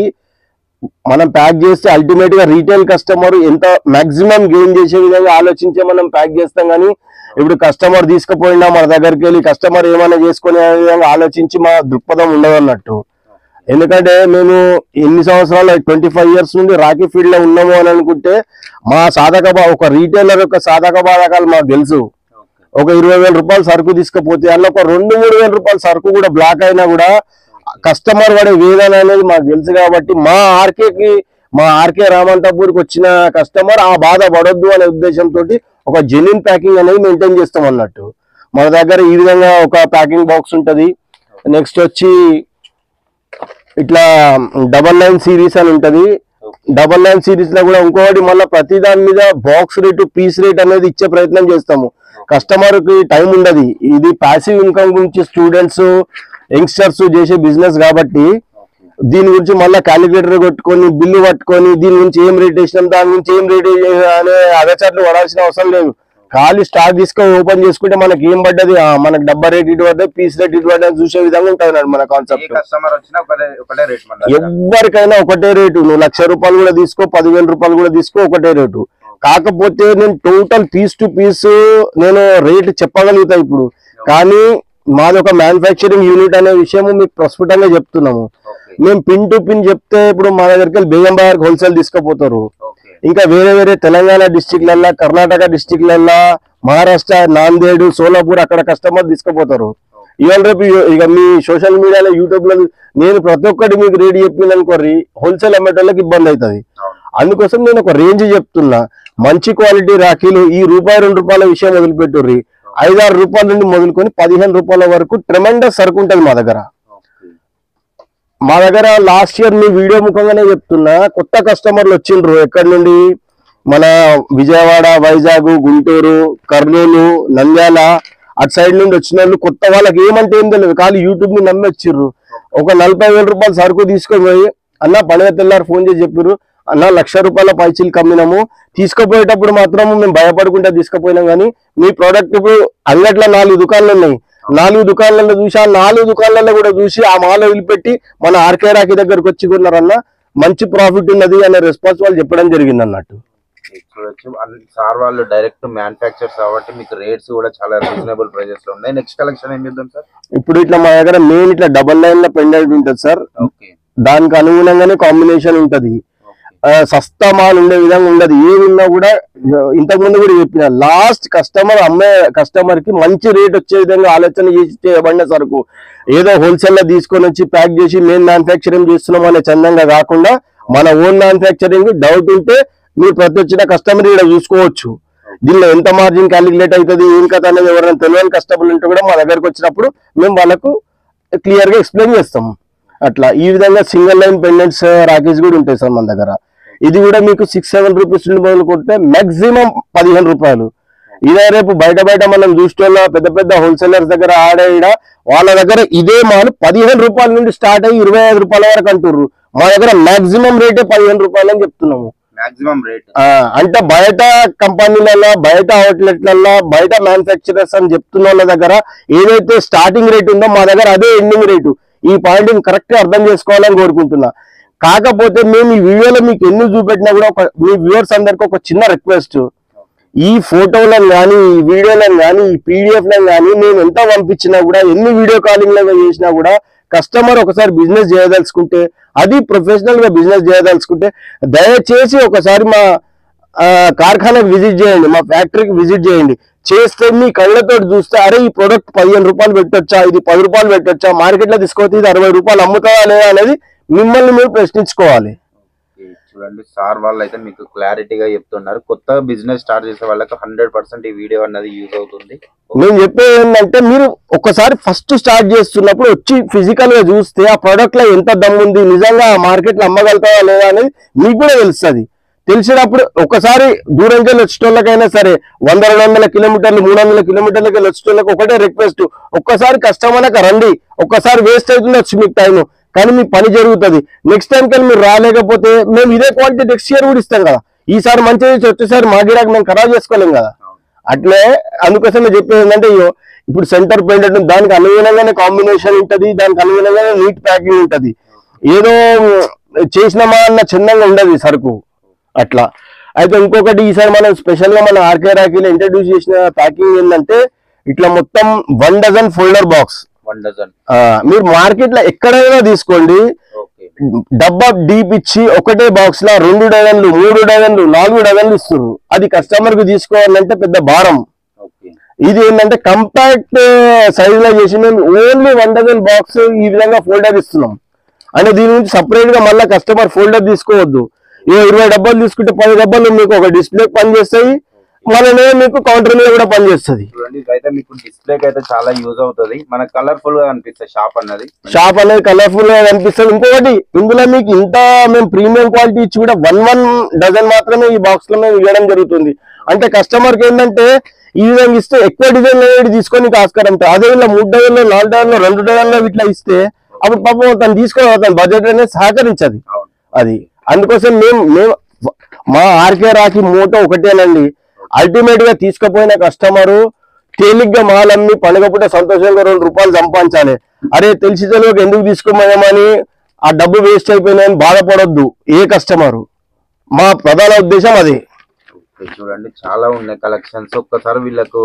మనం ప్యాక్ చేస్తే అల్టిమేట్ గా రీటైల్ కస్టమర్ ఎంత మాక్సిమం గెయిన్ చేసే విధంగా ఆలోచించే మనం ప్యాక్ చేస్తాం. కానీ ఇప్పుడు కస్టమర్ తీసుకుపోయినా మన దగ్గరికి వెళ్ళి కస్టమర్ ఏమైనా చేసుకునే విధంగా ఆలోచించి మా దృక్పథం ఉండదు అన్నట్టు. ఎందుకంటే మేము ఎన్ని సంవత్సరాలు 25 years నుండి రాఖీ ఫీల్డ్ లో ఉన్నాము అని అనుకుంటే మా ఒక రీటైలర్ యొక్క సాధక బాధకాలు మాకు తెలుసు. ఒక 20,000 రూపాయలు సరుకు తీసుకుపోతే అందులో ఒక 2-3 వేల రూపాయల సరుకు కూడా బ్లాక్ అయినా కూడా కస్టమర్ పడే వేదన అనేది మాకు తెలుసు. కాబట్టి మా ఆర్కే రామంతపూర్కి వచ్చిన కస్టమర్ ఆ బాధ పడొద్దు అనే ఉద్దేశంతో ఒక జెన్యూన్ ప్యాకింగ్ అనేది మెయింటైన్ చేస్తాం అన్నట్టు. మన దగ్గర ఈ విధంగా ఒక ప్యాకింగ్ బాక్స్ ఉంటది. నెక్స్ట్ వచ్చి ఇట్లా 99 సిరీస్ అని ఉంటది. 99 సిరీస్ లో కూడా ఇంకోటి మళ్ళీ ప్రతి దాని మీద బాక్స్ రేటు పీస్ రేట్ అనేది ఇచ్చే ప్రయత్నం చేస్తాము. కస్టమర్ కి టైం ఉండదు. ఇది ప్యాసివ్ ఇన్కమ్ గురించి స్టూడెంట్స్ యంగ్స్టర్స్ చేసే బిజినెస్ కాబట్టి దీని గురించి మళ్ళీ క్యాలిక్యులేటర్ కొట్టుకొని బిల్లు పట్టుకొని దీని గురించి ఏం రేట్ వేసినాం దాని గురించి ఏం రేట్ అనే అగచాట్లు పడాల్సిన అవసరం లేదు. ఖాళీ స్టాక్ తీసుకొని ఓపెన్ చేసుకుంటే మనకి ఏం పడ్డది, మనకి డబ్బా రేట్ ఇటు పడ్డది, పీస్ రేట్ ఇటు పడ్డది చూసే విధంగా ఉంటుంది మన కాన్సెప్ట్. ఎవరికైనా ఒకటే రేటు. నువ్వు 1,00,000 రూపాయలు కూడా తీసుకో, 10,000 రూపాయలు కూడా తీసుకో, ఒకటే రేటు. కాకపోతే నేను టోటల్ పీస్ టు పీస్ నేను రేట్ చెప్పగలుగుతా ఇప్పుడు. కానీ మాది ఒక మ్యానుఫ్యాక్చరింగ్ యూనిట్ అనే విషయం మీకు ప్రస్ఫుటంగా చెప్తున్నాము. మేము పిన్ టు పిన్ చెప్తే ఇప్పుడు మా దగ్గరికి వెళ్ళి బేగం బజార్ హోల్సేల్ తీసుకుపోతారు. ఇంకా వేరే తెలంగాణ డిస్టిక్లల్లా, కర్ణాటక డిస్టిక్లల్లా, మహారాష్ట్ర, నాందేడ్, సోలాపూర్ అక్కడ కస్టమర్ తీసుకుపోతారు. ఇవాళ రేపు ఇక మీ సోషల్ మీడియాలో యూట్యూబ్ లో నేను ప్రతి ఒక్కటి మీకు రేట్ చెప్పింది అనుకోర్రి, హోల్సేల్ అమ్మేటోళ్ళకి ఇబ్బంది అవుతుంది. అందుకోసం నేను ఒక రేంజ్ చెప్తున్నా. మంచి క్వాలిటీ రాఖీలు ఈ ₹2 రూపాయల విషయం వదిలిపెట్టుర్రి. 5-6 రూపాయల నుండి మొదలుకొని 15 రూపాయల వరకు ట్రెమెండస్ సరుకు ఉంటుంది మా దగ్గర. లాస్ట్ ఇయర్ మీ వీడియో ముఖంగానే చెప్తున్నా, కొత్త కస్టమర్లు వచ్చిండ్రు. ఎక్కడి నుండి? మన విజయవాడ, వైజాగ్, గుంటూరు, కర్నూలు, నంద్యాల అటు సైడ్ నుండి వచ్చిన వాళ్ళు కొత్త. వాళ్ళకి ఏమంటే ఏం తెలియదు, ఖాళీ యూట్యూబ్ ని నమ్మి వచ్చిర్రు. ఒక 40,000 రూపాయలు సరుకు తీసుకొని పోయి అన్న పండుగ తెల్లారు ఫోన్ చేసి చెప్పారు, అన్న 1,00,000 రూపాయల పైచీలు కమ్మినాము. తీసుకుపోయేటప్పుడు మాత్రం మేము భయపడుకుంటే తీసుకుపోయినాం. కానీ మీ ప్రోడక్ట్ ఇప్పుడు అంగట్లో 4 దుకాణాలు ఉన్నాయి. 4 దుకాణాలలో చూసి ఆ 4 దుకాణాలలో కూడా చూసి ఆ మాల వదిలిపెట్టి మన ఆర్కే రాఖీ దగ్గరకు వచ్చి కొన్నారన్న, మంచి ప్రాఫిట్ ఉన్నది అనే రెస్పాన్స్ వాళ్ళు చెప్పడం జరిగింది అన్నట్టు. సార్ వాళ్ళు డైరెక్ట్ మ్యానుఫ్యాక్చర్స్ కాబట్టి మీకు రేట్స్ కూడా చాలా రీజనబుల్ ప్రైజెస్ లో ఉన్నాయి. నెక్స్ట్ కలెక్షన్ ఏం చేద్దాం సార్? ఇప్పుడు ఇట్లా మా దగ్గర మెయిన్ ఇట్లా డబల్ లైన్ లో పెండెంట్ ఉంటుంది సార్. దానికి అనుగుణంగానే కాంబినేషన్ ఉంటది. సస్తా మాల్ ఉండే విధంగా ఉండదు. ఏది ఉన్నా కూడా ఇంతకు ముందు కూడా చెప్పిన, లాస్ట్ అమ్మే కస్టమర్ కి మంచి రేట్ వచ్చే విధంగా ఆలోచన చేసి చేయబడిన సరుకు. ఏదో హోల్సేల్ లో తీసుకొని వచ్చి ప్యాక్ చేసి మేము మ్యానుఫ్యాక్చరింగ్ చేస్తున్నాం అనే చందంగా కాకుండా మన ఓన్ మ్యానుఫ్యాక్చరింగ్. డౌట్ ఉంటే మీరు ప్రతి వచ్చిన కస్టమర్ ఇక్కడ చూసుకోవచ్చు. దీనిలో ఎంత మార్జిన్ క్యాలిక్యులేట్ అవుతుంది ఏం కథ అనేది ఎవరైనా తెలియని కస్టమర్ ఉంటే కూడా మా దగ్గరకు వచ్చినప్పుడు మేము వాళ్ళకు క్లియర్ గా ఎక్స్ప్లెయిన్ చేస్తాం. అట్లా ఈ విధంగా సింగిల్ లైన్ పెండెంట్స్ రాఖీస్ కూడా ఉంటాయి సార్ మన దగ్గర. ఇది కూడా మీకు 6-7 రూపీస్ నుండి మొదలు కొడితే మాక్సిమం 15 రూపాయలు. ఇదే రేపు బయట మనం చూస్తున్న పెద్ద పెద్ద హోల్సేలర్స్ దగ్గర ఆడ వాళ్ళ దగ్గర ఇదే మాల్ 15 రూపాయల నుండి స్టార్ట్ అయ్యి 25 రూపాయల వరకు అంటుర్రు. మా దగ్గర మాక్సిమం రేటే 15 రూపాయలు అని చెప్తున్నాము. మాక్సిమం రేట్ అంటే బయట కంపెనీలలో, బయట అవుట్లెట్లలో, బయట మ్యానుఫ్యాక్చరర్స్ అని చెప్తున్న వాళ్ళ దగ్గర ఏదైతే స్టార్టింగ్ రేట్ ఉందో మా దగ్గర అదే ఎండింగ్ రేటు. ఈ పాయింట్ కరెక్ట్ గా అర్థం చేసుకోవాలని కోరుకుంటున్నా. కాకపోతే మేము ఈ వీడియోలో మీకు ఎన్ని చూపెట్టినా కూడా మీ వ్యూవర్స్ అందరికి ఒక చిన్న రిక్వెస్ట్, ఈ ఫోటోలను కానీ, ఈ వీడియోలను కానీ, ఈ పీడిఎఫ్లను కానీ మేము ఎంత పంపించినా కూడా, ఎన్ని వీడియో కాలింగ్ లలో చేసినా కూడా కస్టమర్ ఒకసారి బిజినెస్ చేయదలుచుకుంటే, అది ప్రొఫెషనల్ గా బిజినెస్ చేయదలుచుకుంటే దయచేసి ఒకసారి మా కార్ఖానాకు విజిట్ చేయండి, మా ఫ్యాక్టరీకి విజిట్ చేయండి. చేస్తే మీ కళ్ళతో చూస్తే అరే ఈ ప్రోడక్ట్ 15 రూపాయలు పెట్టొచ్చా, ఇది 10 రూపాయలు పెట్టొచ్చా, మార్కెట్ లో తీసుకోవచ్చు ఇది 60 రూపాయలు అమ్ముతావా లేదా అనేది మిమ్మల్ని మీరు ప్రశ్నించుకోవాలి. చూడండి సార్ వాళ్ళు అయితే మీకు క్లారిటీగా చెప్తున్నారు. కొత్త బిజినెస్ స్టార్ట్ చేసే వాళ్ళకి 100% ఈ వీడియో అన్నది యూజ్ అవుతుంది. నేను చెప్పేది ఏంటంటే మీరు ఒకసారి ఫస్ట్ స్టార్ట్ చేస్తున్నప్పుడు వచ్చి ఫిజికల్ గా చూస్తే ఆ ప్రోడక్ట్ లో ఎంత దమ్ము ఉంది, నిజంగా మార్కెట్ లో అమ్మగలుగుతావా లేదా అనేది మీకు కూడా తెలుస్తుంది. తెలిసినప్పుడు ఒకసారి దూరంకి వెళ్ళి వచ్చేటోళ్ళకైనా సరే 100-200 కిలోమీటర్లు 300 కిలోమీటర్లకి వెళ్ళి వచ్చేటోళ్ళకి ఒకటే రిక్వెస్ట్, ఒక్కసారి కస్టమర్కి రండి. ఒక్కసారి వేస్ట్ అవుతుండొచ్చు మీకు టైం, కానీ మీ పని జరుగుతుంది. నెక్స్ట్ టైం కానీ మీరు రాలేకపోతే మేము ఇదే క్వాలిటీ నెక్స్ట్ ఇయర్ కూడా ఇస్తాం కదా. ఈసారి మంచిగా వచ్చేసారి మా గిరాకి మేము ఖరాబ్ చేసుకోలేం కదా. అట్లే అందుకోసం నేను చెప్పేది ఏంటంటే ఇప్పుడు సెంటర్ పెయింట్ దానికి అనుగుణంగానే కాంబినేషన్ ఉంటుంది, దానికి అనుగుణంగానే నీట్ ప్యాకింగ్ ఉంటుంది. ఏదో చేసినామా అన్న చిన్నంగా ఉండదు సరుకు అట్లా. అయితే ఇంకొకటి ఈసారి మనం స్పెషల్ గా మన ఆర్కే రాకీలో ఇంట్రడ్యూస్ చేసిన ప్యాకింగ్ ఏంటంటే ఇట్లా మొత్తం 1 డజన్ ఫోల్డర్ బాక్స్. 1 డజన్ మీరు మార్కెట్ లో ఎక్కడైనా తీసుకోండి, డబ్బా డీప్ ఇచ్చి ఒకటే బాక్స్ లా 2 డజన్లు 3 డజన్లు 4 డజన్లు ఇస్తారు. అది కస్టమర్ కు తీసుకోవాలంటే పెద్ద భారం. ఇది ఏంటంటే కంపాక్ట్ సైజ్ లో చేసి మేము ఓన్లీ 1 డజన్ బాక్స్ ఈ విధంగా ఫోల్డర్ ఇస్తున్నాం. అంటే దీని నుంచి సపరేట్ గా మళ్ళీ కస్టమర్ ఫోల్డర్ తీసుకోవద్దు. 20 డబ్బాలు తీసుకుంటే 10 డబ్బాలు మీకు ఒక డిస్ప్లే పనిచేస్తాయి, మననే మీకు కౌంటర్ మీద కూడా పనిచేస్తుంది. అయితే మీకు డిస్ప్లేకి అయితే చాలా యూజ్ అవుతుంది. మనకు కలర్ఫుల్ గా కనిపిస్తుంది షాప్ అనేది కలర్ఫుల్ గా కనిపిస్తుంది. ఇంకొకటి ఇందులో మీకు ఇంత మేము ప్రీమియం క్వాలిటీ ఇచ్చి కూడా 1 డజన్ మాత్రమే ఈ బాక్స్ లో మేము ఇవ్వడం జరుగుతుంది. అంటే కస్టమర్ కి ఏంటంటే ఈ విధంగా ఇస్తే ఎక్కువ డిజైన్ తీసుకొని ఆస్కారం ఉంటుంది. అదే ఇలా 3 డజన్లు 4 డజన్లు 2 డజన్లు ఇట్లా ఇస్తే అప్పుడు పాపం తను తీసుకొని బడ్జెట్ అనేది సహకరించదు. అది అందుకోసం మేము మా ఆర్కే రాకి మోటో ఒకటేనండి, అల్టిమేట్ గా తీసుకుపోయిన కస్టమరు తేలిగ్గా మాలమ్మి పండుగ సంతోషంగా 2 రూపాయలు సంపాదించాలి. అరే తెలిసి తెలియక ఎందుకు తీసుకోమని ఆ డబ్బు వేస్ట్ అయిపోయిందని బాధపడొద్దు ఏ కస్టమరు. మా ప్రధాన ఉద్దేశం అది. చూడండి చాలా ఉన్నాయి కలెక్షన్స్. ఒక్కసారి వీళ్ళకు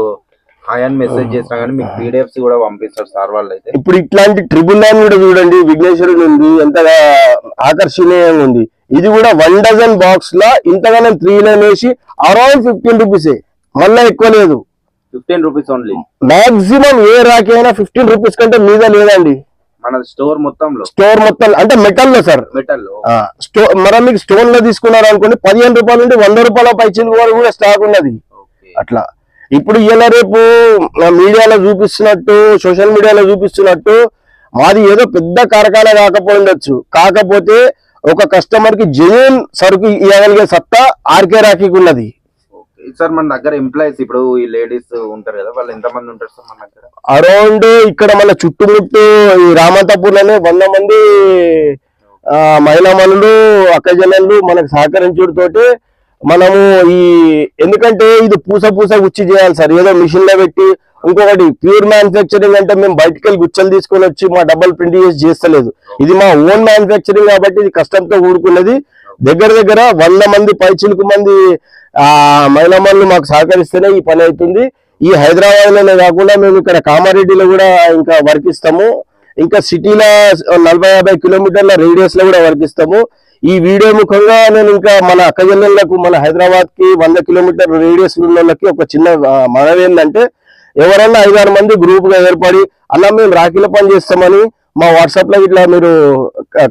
హాయ్ అని మెసేజ్ చేసినా కానీ మీకు పీడిఎఫ్స్ కూడా పంపిస్తారు సార్ వాళ్ళు అయితే. ఇప్పుడు ఇట్లాంటి 999 కూడా చూడండి, విఘ్నేశ్వరుడు ఉంది, ఎంతగా ఆకర్షణీయంగా ఉంది. ఇది కూడా 1 డజన్ బాక్స్ లా ఇంతగానే 3 లైన్ వేసి అరౌండ్ 15 రూపీసే, మళ్ళీ ఎక్కువ లేదు. 15 రూపీస్ ఓన్లీ. మాక్సిమం ఏ రాకి అయినా 15 రూపీస్ కంటే మీద లేదండి. మన స్టోర్ మొత్తం అంటే మెటల్ లో సార్, మెటల్ మరి మీకు స్టోన్ లో తీసుకున్నారు అనుకోండి 15 రూపాయల నుండి 100 రూపాయల పైచీలు కూడా స్టాక్ ఉన్నది. అట్లా ఇప్పుడు ఇలా రేపు మీడియాలో చూపిస్తున్నట్టు, సోషల్ మీడియాలో చూపిస్తున్నట్టు మాది ఏదో పెద్ద కార్ఖానా కాకపోయిండొచ్చు, కాకపోతే ఒక కస్టమర్ కి జెన్యూన్ సరుకు ఇవ్వగలిగే సత్తా ఆర్కే రాకీకి ఉన్నది. సార్ మన దగ్గర ఎంప్లాయీస్ ఇప్పుడు ఈ లేడీస్ ఉంటారు కదా, వాళ్ళు ఎంత మంది ఉంటారు సార్ మన దగ్గర? అరౌండ్ ఇక్కడ మన చుట్టుముట్టు ఈ రామంతపూర్ లోనే 100 మంది మహిళా మనులు అక్కజనులు మనకు సహకరించడంతో మనము ఎందుకంటే ఇది పూస గుచ్చి చేయాలి సార్, ఏదో మిషన్ లో పెట్టి. ఇంకొకటి ప్యూర్ మ్యానుఫ్యాక్చరింగ్ అంటే మేము బయటకు వెళ్ళి గుచ్చలు తీసుకొని వచ్చి మా డబ్బులు ప్రింట్ చేసి చేస్తలేదు. ఇది మా ఓన్ మ్యానుఫ్యాక్చరింగ్ కాబట్టి ఇది కష్టంతో కూడుకున్నది. దగ్గర 100 మంది పైచిలకు మంది మహిళా మనులు మాకు సహకరిస్తేనే ఈ పని అవుతుంది. ఈ హైదరాబాద్ లోనే కాకుండా మేము ఇక్కడ కామారెడ్డిలో కూడా ఇంకా వర్క్ ఇస్తాము. ఇంకా సిటీలో 40-50 కిలోమీటర్ల రేడియస్ లో కూడా వర్క్ ఇస్తాము. ఈ వీడియో ముఖంగా నేను ఇంకా మన అక్కజనులకు, మన హైదరాబాద్ కి 100 కిలోమీటర్ రేడియస్ ఉన్న వాళ్ళకి ఒక చిన్న మనవి ఏంటంటే, ఎవరన్నా 5-6 మంది గ్రూప్ గా ఏర్పడి అలా మేము రాఖీల పని చేస్తామని మా వాట్సాప్ లో ఇట్లా మీరు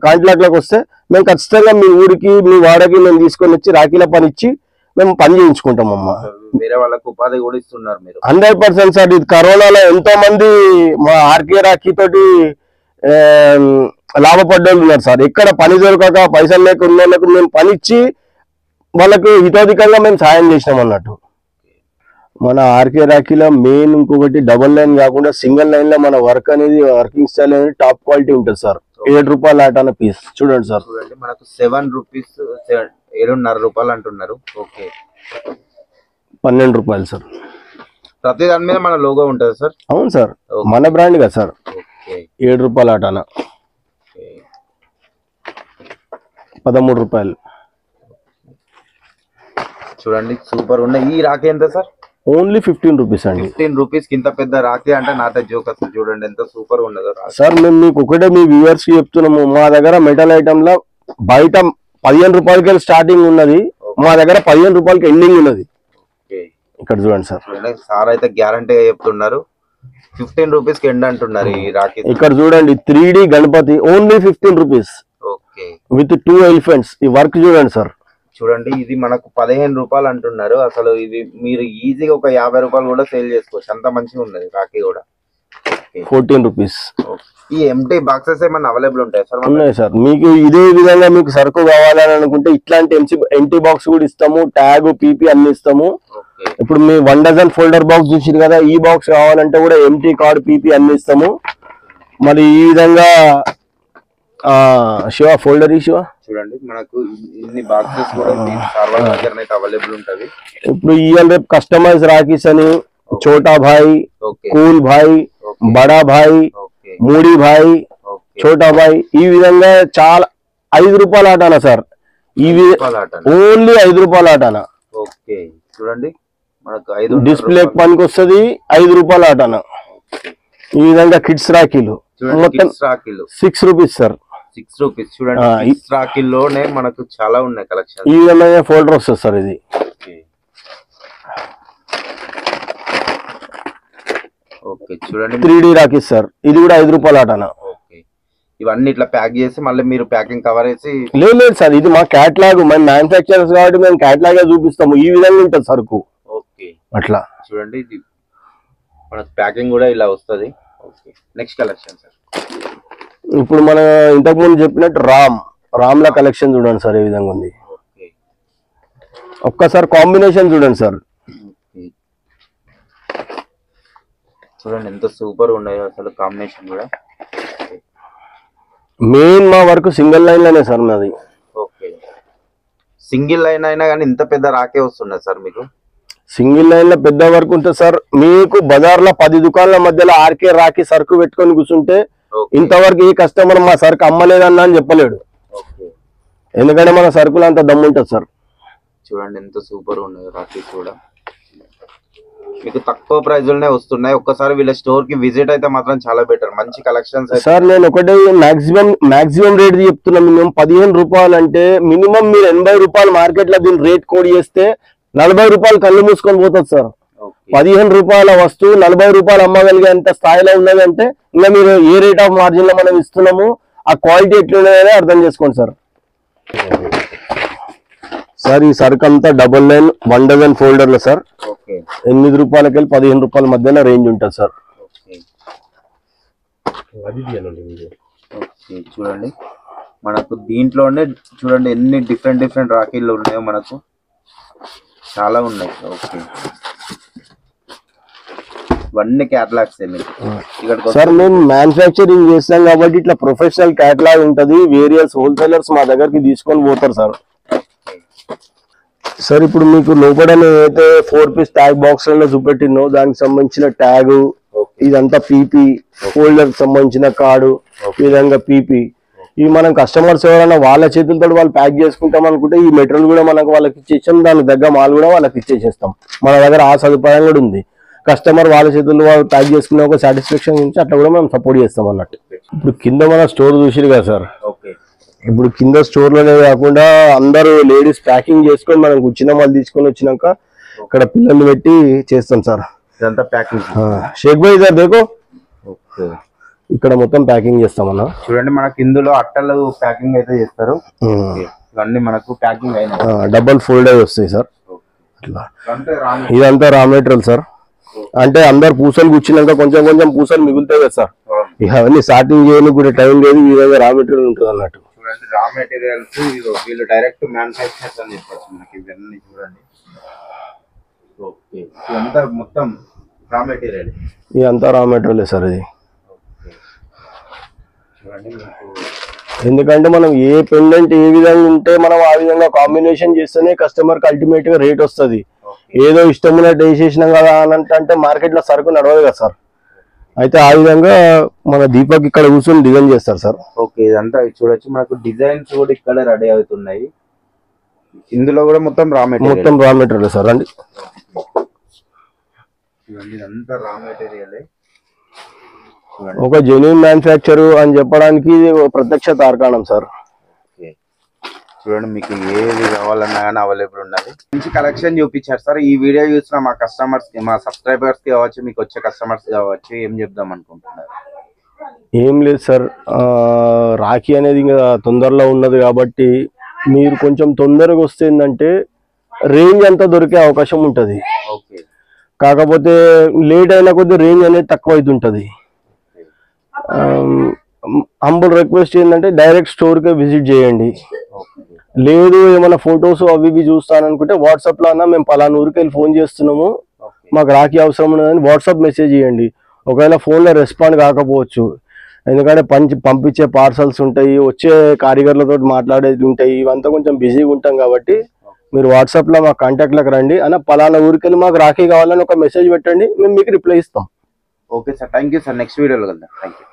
కాంటాక్ట్ లోకి వస్తే మేము ఖచ్చితంగా మీ ఊరికి మీ వాడకి మేము తీసుకొని వచ్చి రాఖీల పని ఇచ్చి మేము పని చేయించుకుంటాం అమ్మా. వేరే వాళ్ళకి ఉపాధి కూడా ఇస్తున్నారు మీరు? 100% సార్. ఇది కరోనాలో ఎంతో మంది మా ఆర్కే రాఖీ తోటి లాభపడ్డోళ్ళు ఉన్నారు సార్. ఎక్కడ పని దొరకక పైసలు లేక ఉన్న వాళ్ళకు మేము పని ఇచ్చి వాళ్ళకి హితోధికంగా మేము సాయం చేసినాం అన్నట్టు. మన ఆర్కే రాఖీలో మెయిన్ ఇంకొకటి డబుల్ లైన్ కాకుండా సింగిల్ లైన్ లో మన వర్క్ అనేది వర్కింగ్ స్టైల్ అనేది టాప్ క్వాలిటీ ఉంటుంది సార్. 7 రూపాయలు ఆట అన్న పీస్ చూడండి సార్. చూడండి మనకు 7 రూపీస్ 7.5 రూపాయలు అంటున్నారు. ఓకే 12 రూపాయలు సార్. ప్రతి దాని మీద మన లోగో ఉంటుంది సార్. అవును సార్, మన బ్రాండ్ కదా సార్. ఓకే 7 రూపాయలు ఆటన 13 రూపాయలు. చూడండి సూపర్ ఉన్నాయి. ఈ రాఖీ ఎంత సార్? ఓన్లీ 15 రూపీస్ అండి. 15 రూపీస్ కి ఇంత పెద్ద రాఖీ అంటే నాతో జోక్ అసలు. చూడండి ఎంత సూపర్ ఉన్నదో సార్. మేము మీకు ఒకటే మీ వ్యూవర్స్ కి చెప్తున్నాము, మా దగ్గర మెటల్ ఐటమ్ లో బయట 15 రూపాయలకి స్టార్టింగ్ ఉన్నది, మా దగ్గర 15 రూపాయలకి ఎండింగ్ ఉన్నది. ఇక్కడ చూడండి సార్. సార్ అయితే గ్యారంటీగా చెప్తున్నారు 15 రూపీస్ కి ఎండ్ అంటున్నారు ఈ రాఖీ. ఇక్కడ చూడండి 3D Ganapati only 15 rupees. Okay with 2 elephants. ఈ వర్క్ చూడండి సార్. చూడండి ఇది మనకు 15 రూపాయలు అంటున్నారు. అసలు ఇది మీరు ఈజీగా ఒక 50 రూపాయలు కూడా సేల్ చేసుకోవచ్చు, అంత మంచిగా ఉన్నది రాఖీ కూడా. 14 రూపీస్. ఈ ఎంటీ బాక్సెస్ ఏమన్నా అవైలబుల్ ఉంటాయి సార్? ఉన్నాయి సార్. మీకు ఇదే విధంగా మీకు సరుకు కావాలని అనుకుంటే ఇట్లాంటి ఎంటీ బాక్స్ కూడా ఇస్తాము, ట్యాగ్ పీపీ అన్ని ఇస్తాము. ఇప్పుడు మీ 1 డజన్ ఫోల్డర్ బాక్స్ చూసారు కదా, ఈ బాక్స్ కావాలంటే కూడా ఎంటీ కార్డ్ పీపీ అన్ని ఇస్తాము. మరి ఈ విధంగా శివ ఫోల్డర్ శివ చూడండి మనకు ఇన్ని బాక్సెస్ కూడా సర్వర్ దగ్గర అయితే అవైలబుల్ ఉంటది. ఇప్పుడు ఇవాళ రేపు కస్టమైజ్ రాఖీస్ అని చోటా భాయ్, కూల్ భాయ్, బడా భాయ్, మూడీ భాయ్, చోటా భాయ్, ఈ విధంగా చాలా 5 రూపాయల ఆటనా సార్. ఇవి ఓన్లీ 5 రూపాయల ఆటనా. ఓకే చూడండి మనకు 5 డిస్ప్లే పనికి వస్తుంది. 5 రూపాయల ఆటనా. ఈ విధంగా కిడ్స్ రాఖీలు మొత్తం 6 రూపీస్ సార్. 6 రూపీస్. చూడండి కిడ్స్ రాఖీల్లోనే మనకు చాలా ఉన్నాయి కలెక్షన్. ఈ విధంగా ఫోల్డర్ వస్తుంది సార్. ఇది ఓకే చూడండి 3D రాఖీ సార్. ఇది కూడా 5 రూపాయల ఆటనా. ఓకే ఇవన్నీ ఇట్లా ప్యాక్ చేసి మళ్ళీ మీరు ప్యాకింగ్ కవర్ వేసి. లేదు సార్, ఇది మా క్యాటలాగ్, మేము మ్యానుఫ్యాక్చరర్స్ కాబట్టి మేము క్యాటలాగ్ చూపిస్తాము. ఈ విధంగా ఉంటుంది సరుకు. ఓకే అట్లా చూడండి ఇది మనకు ప్యాకింగ్ కూడా ఇలా వస్తుంది. Okay next collection sir. ఇప్పుడు మన ఇంతకు ముందు చెప్పినట్టు రామ్ల కలెక్షన్ చూడండి సార్. ఏ విధంగా ఉంది ఒక్కసారి కాంబినేషన్ చూడండి సార్. చూడండి ఎంత సూపర్ ఉన్నాయో అసలు కాంబినేషన్ కూడా. మెయిన్ మా వరకు సింగిల్ లైన్ లోనే సార్ మాది. ఓకే సింగిల్ లైన్ అయినా కానీ ఇంత పెద్ద రాకే వస్తున్నది సార్ మీకు? సింగిల్ లైన్ లో పెద్ద వరకు ఉంటుంది సార్. మీకు బజార్ లో 10 దుకాణాల మధ్యలో ఆర్కే రాఖీ సరుకు పెట్టుకొని కూర్చుంటే ఇంతవరకు ఈ కస్టమర్ మా సరుకు అమ్మలేదన్నా అని చెప్పలేడు. ఎందుకంటే మన సరుకులు అంత దమ్ము ఉంటుంది సార్. చూడండి ఎంత సూపర్ ఉన్నాయి రాఖీ కూడా. మీకు తక్కువ ప్రైస్ లోనే వస్తున్నాయి. ఒక్కసారి వీళ్ళ స్టోర్ కి విజిట్ అయితే మాత్రం చాలా బెటర్, మంచి కలెక్షన్స్. సార్ నేను ఒకటే మాక్సిమం రేట్ చెప్తున్నా. మినిమం 15 రూపాయలు అంటే మినిమం మీరు 80 రూపాయలు మార్కెట్ లో దీని రేట్ కోడ్ చేస్తే 40 రూపాయలు కళ్ళు మూసుకొని పోతుంది సార్. 15 రూపాయల వస్తువు 40 రూపాయలు అమ్మగలిగేంత స్థాయిలో ఉన్నది అంటే ఇంకా మీరు ఏ రేట్ ఆఫ్ మార్జిన్ లో మనం ఇస్తున్నాము, ఆ క్వాలిటీ ఎట్లున్నదని అర్థం చేసుకోండి సార్. సార్ ఈ సరుకు అంతా డబుల్ లైన్ 1 డజన్ ఫోల్డర్లు సార్. 8 రూపాయలకి వెళ్ళి 15 రూపాయల మధ్యలో రేంజ్ ఉంటుంది సార్. చూడండి మనకు దీంట్లోనే చూడండి ఎన్ని డిఫరెంట్ రాఖీలు ఉన్నాయో మనకు చాలా ఉన్నాయి. ఓకే ఇవన్నీ క్యాటలాగ్స్ సార్. మేము మ్యానుఫ్యాక్చరింగ్ చేస్తాం కాబట్టి ఇట్లా ప్రొఫెషనల్ క్యాటలాగ్ ఉంటది. వేరియస్ హోల్సేలర్స్ మా దగ్గరికి తీసుకొని పోతారు సార్. సార్ ఇప్పుడు మీకు లోపల ఏదైతే 4 పీస్ ట్యాగ్ బాక్స్ లో చూపెట్టినో దానికి సంబంధించిన ట్యాగ్, ఇదంతా పీపీ, ఫోల్డర్ సంబంధించిన కార్డు, ఈ విధంగా పీపీ. ఇవి మనం కస్టమర్స్ ఎవరైనా వాళ్ళ చేతులతో వాళ్ళు ప్యాక్ చేసుకుంటాం అనుకుంటే ఈ మెటీరియల్ కూడా మనకు వాళ్ళకి ఇచ్చేసాం, దానికి దగ్గర మాల్ కూడా వాళ్ళకి ఇచ్చేసేస్తాం. మన దగ్గర ఆ సదుపాయం కూడా ఉంది. కస్టమర్ వాళ్ళ చేతుల్లో వాళ్ళు ప్యాక్ చేసుకునే ఒక సాటిస్ఫాక్షన్ నుంచి అట్లా కూడా మనం సపోర్ట్ చేస్తాం అన్నట్టు. ఇప్పుడు కింద మన స్టోర్ చూసిరు కదా సార్. ఇప్పుడు కింద స్టోర్ లోనే కాకుండా అందరూ లేడీస్ ప్యాకింగ్ చేసుకొని మనం కూర్చున్న వాళ్ళు తీసుకొని వచ్చినాక ఇక్కడ పిల్లల్ని పెట్టి చేస్తాం సార్. ఇదంతా ప్యాకింగ్. షేక్ భాయ్ సార్ దేకో ఇక్కడ మొత్తం ప్యాకింగ్ చేస్తామన్నా. చూడండి మనకి ఇందులో అట్టలు ప్యాకింగ్ అయితే చేస్తారు. ఇవన్నీ మనకు ప్యాకింగ్ అయినా డబల్ ఫోల్డ్ అయి వస్తాయి సార్. అట్లా ఇదంతా రా మెటీరియల్ సార్. అంటే అందరు పూసలు కూర్చున్నాక కొంచెం పూసలు మిగులుతాయి కదా సార్. ఇక అవన్నీ స్టార్టింగ్ చేయడానికి కూడా టైం లేదు. ఈ విధంగా రా మెటీరియల్ ఉంటుంది అన్నట్టు. చూడండి రా మెటీరియల్స్ వీళ్ళు డైరెక్ట్ మ్యానుఫ్యాక్చర్స్ అని చెప్పచ్చు మనకి ఇవన్నీ చూడండి. ఓకే ఇదంతా మొత్తం రా మెటీరియల్, ఇదంతా రా మెటీరియల్ సార్ ఇది. చూడండి మీకు ఎందుకంటే మనం ఏ పెండెంట్ ఏ విధంగా ఉంటే మనం ఆ విధంగా కాంబినేషన్ చేస్తేనే కస్టమర్ కి అల్టిమేట్ గా రేట్ వస్తుంది. ఏదో ఇష్టం ఉన్నట్టు వేసేసినాం కదా అని అంటే మార్కెట్ లో సరుకు నడవదు కదా సార్. అయితే ఆ విధంగా మన దీపక్ ఇక్కడ కూర్చొని డిజైన్ చేస్తారు సార్. ఓకే ఇదంతా చూడొచ్చు మనకు డిజైన్స్ కూడా ఇక్కడ రెడీ అవుతున్నాయి. ఇందులో కూడా మొత్తం రా మెటీరియల్ సార్. రండి ఇదంతా రా మెటీరియల్. ఒక జెన్యూన్ మ్యానుఫ్యాక్చర్ అని చెప్పడానికి ప్రత్యక్ష తార్కాణం సార్. చూడండి మీకు ఏది కావాలన్నా కానీ అవైలబుల్ ఉన్నది. మంచి కలెక్షన్ చూపించారు సార్. ఈ వీడియో చూసిన మా కస్టమర్స్ కి, మా సబ్స్క్రైబర్స్ కి కావచ్చు, మీకు వచ్చే కస్టమర్స్ కావచ్చు, ఏం చెప్దాం అనుకుంటున్నారు? ఏం లేదు సార్, రాఖీ అనేది ఇంకా తొందరలో ఉన్నది కాబట్టి మీరు కొంచెం తొందరగా వస్తే ఏంటంటే రేంజ్ అంతా దొరికే అవకాశం ఉంటుంది. ఓకే కాకపోతే లేట్ అయినా కొద్ది రేంజ్ అనేది తక్కువ అవుతుంటది. హంబుల్ రిక్వెస్ట్ ఏంటంటే డైరెక్ట్ స్టోర్కే విజిట్ చేయండి. లేదు ఏమైనా ఫొటోస్ అవి ఇవి చూస్తాననుకుంటే వాట్సాప్ లో అన్నా మేము పలానా ఊరికి వెళ్ళి ఫోన్ చేస్తున్నాము, మాకు రాఖీ అవసరం ఉన్నదని వాట్సాప్ మెసేజ్ చేయండి. ఒకవేళ ఫోన్లో రెస్పాండ్ కాకపోవచ్చు, ఎందుకంటే పంపించే పార్సల్స్ ఉంటాయి, వచ్చే కారిగర్లతో మాట్లాడేది ఉంటాయి, ఇవంతా కొంచెం బిజీగా ఉంటాం కాబట్టి మీరు వాట్సాప్లో మా కాంటాక్ట్లోకి రండి అన్న పలానా ఊరికి వెళ్ళి మాకు రాఖీ కావాలని ఒక మెసేజ్ పెట్టండి, మేము మీకు రిప్లై ఇస్తాం. Okay sir, thank you sir. Next వీడియోలో కలుద్దాం. Thank you.